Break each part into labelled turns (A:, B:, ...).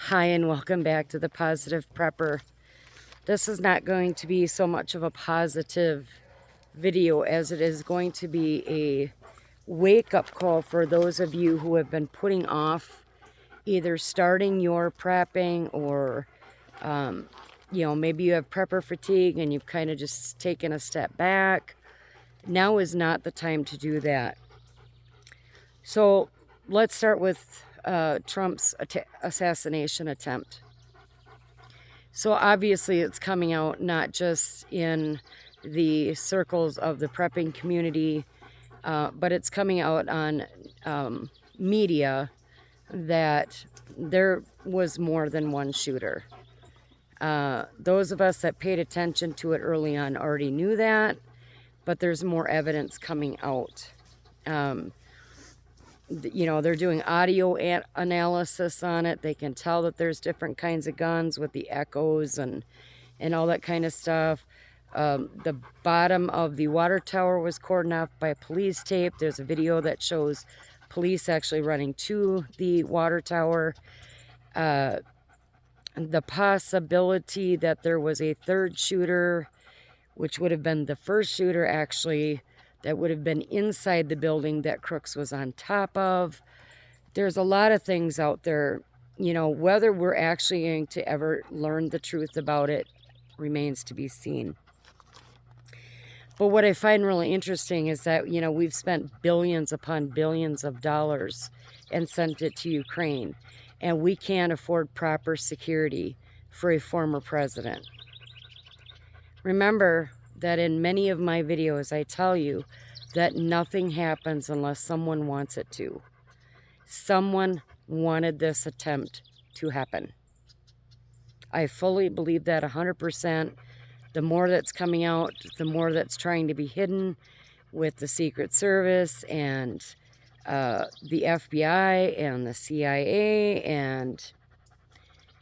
A: Hi, and welcome back to the Positive Prepper. This is not going to be so much of a positive video as it is going to be a wake-up call for those of you who have been putting off either starting your prepping or, maybe you have prepper fatigue and you've kind of just taken a step back. Now is not the time to do that. So let's start with Trump's assassination attempt. So obviously it's coming out not just in the circles of the prepping community, but it's coming out on media that there was more than one shooter. Those of us that paid attention to it early on already knew that, but there's more evidence coming out. They're doing audio analysis on it. They can tell that there's different kinds of guns with the echoes and all that kind of stuff. The bottom of the water tower was cordoned off by police tape. There's a video that shows police actually running to the water tower. The possibility that there was a third shooter, which would have been the first shooter actually, that would have been inside the building that Crooks was on top of. There's a lot of things out there. Whether we're actually going to ever learn the truth about it remains to be seen. But what I find really interesting is that, we've spent billions upon billions of dollars and sent it to Ukraine, and we can't afford proper security for a former president. Remember that in many of my videos, I tell you that nothing happens unless someone wants it to. Someone wanted this attempt to happen. I fully believe that 100%. The more that's coming out, the more that's trying to be hidden with the Secret Service and the FBI and the CIA, and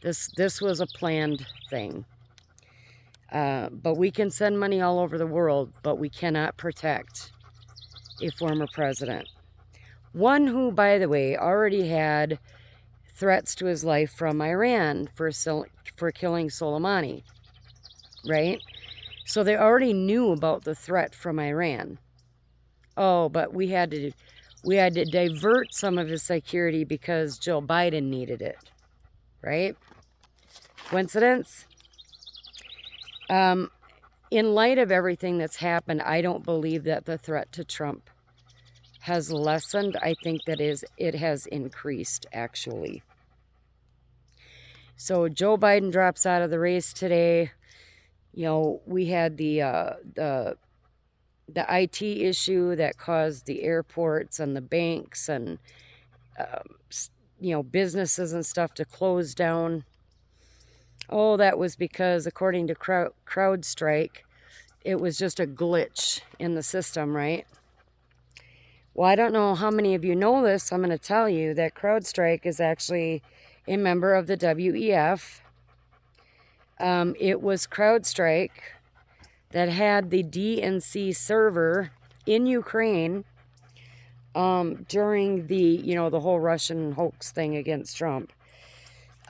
A: this was a planned thing. But we can send money all over the world, but we cannot protect a former president. One who, by the way, already had threats to his life from Iran for killing Soleimani, right? So they already knew about the threat from Iran. Oh, but we had to divert some of his security because Joe Biden needed it, right? Coincidence? In light of everything that's happened, I don't believe that the threat to Trump has lessened. I think that it has increased, actually. So Joe Biden drops out of the race today. We had the IT issue that caused the airports and the banks and, businesses and stuff to close down. Oh, that was because, according to Crowdstrike, it was just a glitch in the system, right? Well, I don't know how many of you know this. I'm going to tell you that Crowdstrike is actually a member of the WEF. It was Crowdstrike that had the DNC server in Ukraine during the whole Russian hoax thing against Trump.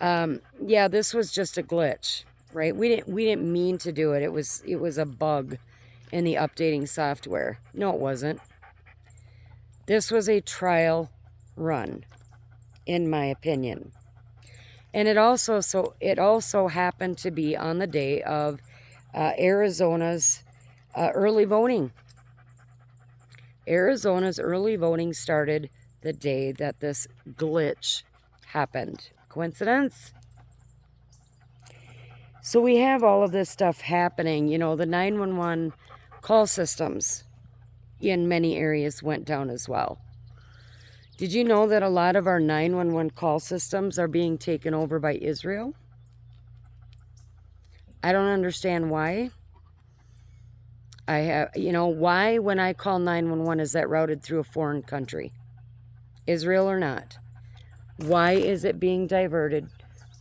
A: Yeah, this was just a glitch, right? We didn't mean to do it. It was a bug in the updating software. No, it wasn't. This was a trial run, in my opinion. And it also happened to be on the day of Arizona's early voting. Arizona's early voting started the day that this glitch happened. Coincidence? So we have all of this stuff happening. The 911 call systems in many areas went down as well. Did you know that a lot of our 911 call systems are being taken over by Israel? I don't understand why. Why when I call 911 is that routed through a foreign country? Israel or not? Why is it being diverted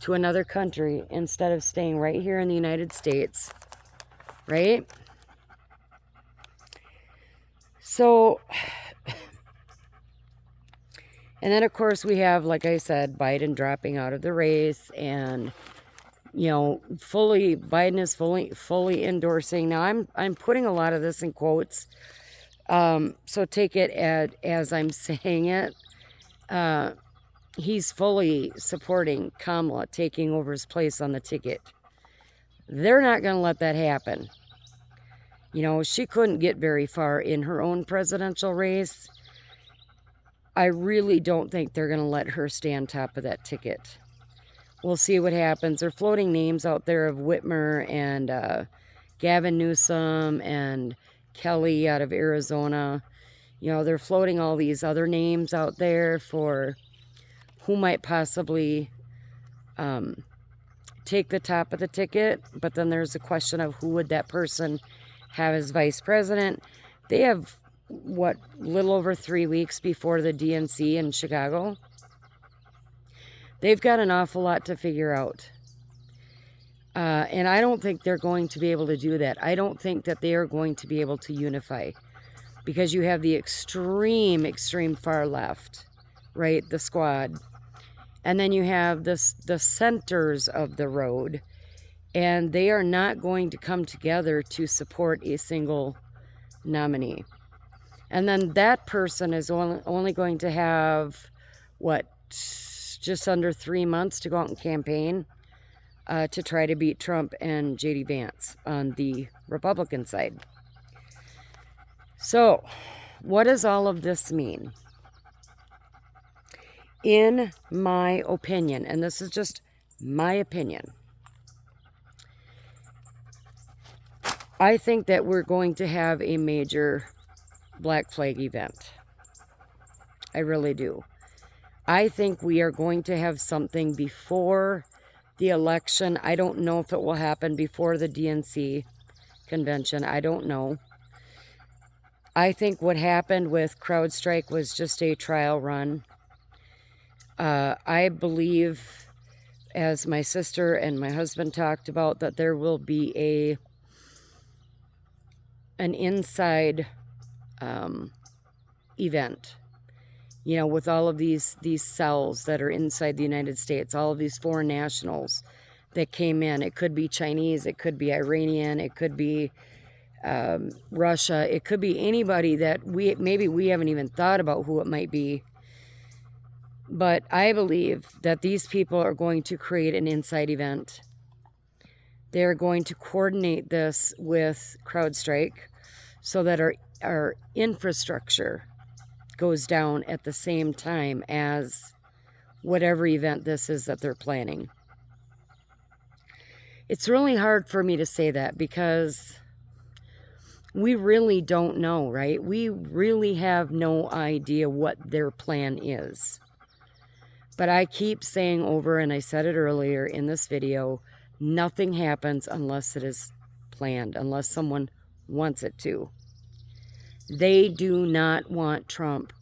A: to another country instead of staying right here in the United States? Right? So, And then, of course, we have, like I said, Biden dropping out of the race, and Biden is fully endorsing. Now, I'm putting a lot of this in quotes, so take it as I'm saying it. He's fully supporting Kamala taking over his place on the ticket. They're not going to let that happen. She couldn't get very far in her own presidential race. I really don't think they're going to let her stay on top of that ticket. We'll see what happens. They're floating names out there of Whitmer and Gavin Newsom and Kelly out of Arizona. They're floating all these other names out there for who might possibly take the top of the ticket. But then there's the question of who would that person have as vice president. They have, little over 3 weeks before the DNC in Chicago. They've got an awful lot to figure out. And I don't think they're going to be able to do that. I don't think that they are going to be able to unify. Because you have the extreme far left, right? The squad. And then you have the centers of the road. And they are not going to come together to support a single nominee. And then that person is only going to have, just under 3 months to go out and campaign to try to beat Trump and J.D. Vance on the Republican side. So, what does all of this mean? In my opinion, and this is just my opinion, I think that we're going to have a major Black Flag event. I really do. I think we are going to have something before the election. I don't know if it will happen before the DNC convention. I don't know. I think what happened with Crowdstrike was just a trial run. I believe, as my sister and my husband talked about, that there will be an inside event, with all of these cells that are inside the United States, all of these foreign nationals that came in. It could be Chinese, it could be Iranian, it could be Russia, it could be anybody that maybe we haven't even thought about who it might be. But I believe that these people are going to create an inside event. They're going to coordinate this with CrowdStrike so that our infrastructure goes down at the same time as whatever event this is that they're planning. It's really hard for me to say that because we really don't know, right? We really have no idea what their plan is. But I keep saying over, and I said it earlier in this video, nothing happens unless it is planned, unless someone wants it to. They do not want Trump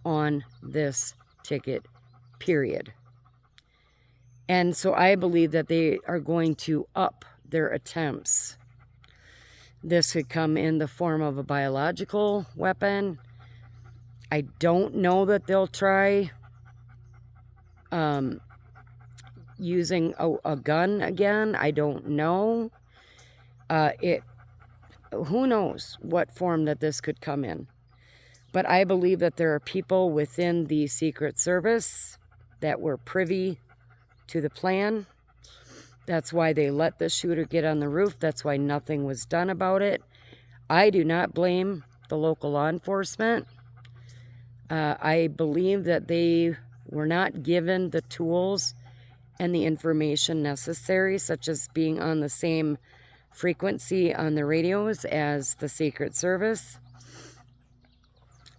A: on this ticket, period. And so I believe that they are going to up their attempts. This could come in the form of a biological weapon. I don't know that they'll try using a gun again. I don't know. Who knows what form that this could come in. But I believe that there are people within the Secret Service that were privy to the plan. That's why they let the shooter get on the roof. That's why nothing was done about it. I do not blame the local law enforcement. I believe that they were not given the tools and the information necessary, such as being on the same frequency on the radios as the Secret Service.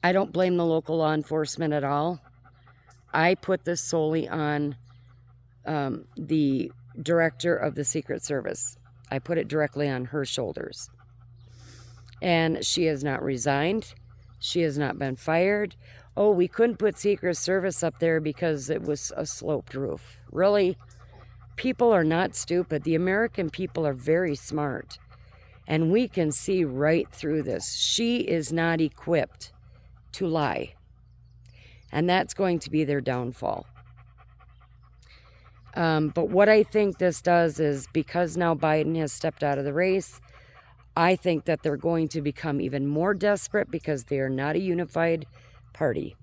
A: I don't blame the local law enforcement at all. I put this solely on the director of the Secret Service. I put it directly on her shoulders. And she has not resigned. She has not been fired. Oh, we couldn't put Secret Service up there because it was a sloped roof. Really? People are not stupid. The American people are very smart. And we can see right through this. She is not equipped to lie. And that's going to be their downfall. But what I think this does is, because now Biden has stepped out of the race, I think that they're going to become even more desperate because they are not a unified party.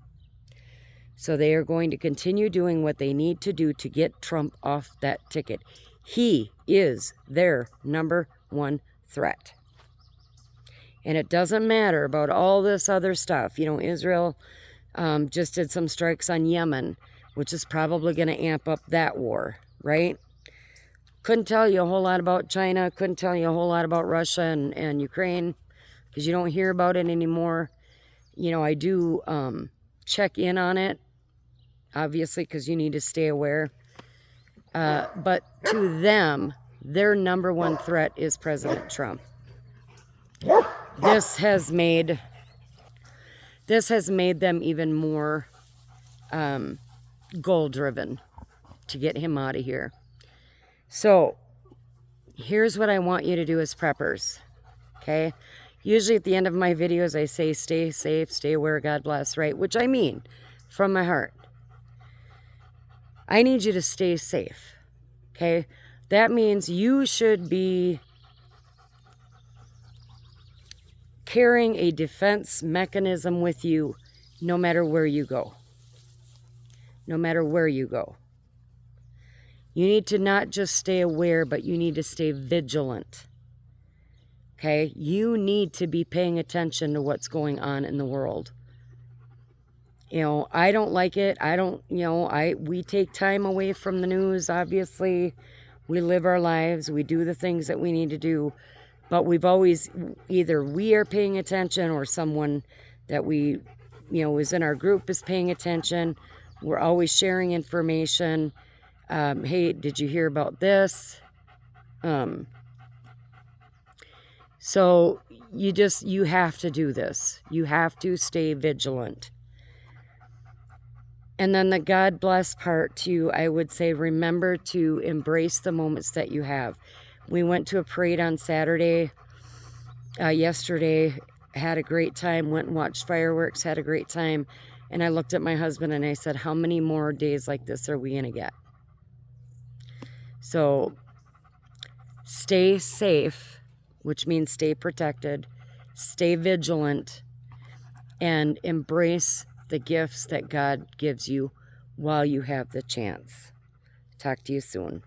A: So they are going to continue doing what they need to do to get Trump off that ticket. He is their number one threat. And it doesn't matter about all this other stuff. You know, Israel just did some strikes on Yemen, which is probably going to amp up that war, right? Couldn't tell you a whole lot about China. Couldn't tell you a whole lot about Russia and Ukraine, because you don't hear about it anymore. You know, I do check in on it, obviously, because you need to stay aware. But to them, their number one threat is President Trump. This has made them even more goal-driven to get him out of here. So, here's what I want you to do as preppers, okay? Usually at the end of my videos, I say, stay safe, stay aware, God bless, right? Which I mean from my heart. I need you to stay safe, okay? That means you should be carrying a defense mechanism with you no matter where you go. No matter where you go. You need to not just stay aware, but you need to stay vigilant. Okay? You need to be paying attention to what's going on in the world. You know, I don't like it. We take time away from the news, obviously. We live our lives. We do the things that we need to do. But we've always, either we are paying attention or someone that we, is in our group is paying attention. We're always sharing information. Hey, did you hear about this? So you have to do this. You have to stay vigilant. And then the God bless part too, I would say, remember to embrace the moments that you have. We went to a parade on Saturday, yesterday, had a great time, went and watched fireworks, had a great time. And I looked at my husband and I said, how many more days like this are we going to get? So stay safe, which means stay protected, stay vigilant, and embrace the gifts that God gives you while you have the chance. Talk to you soon.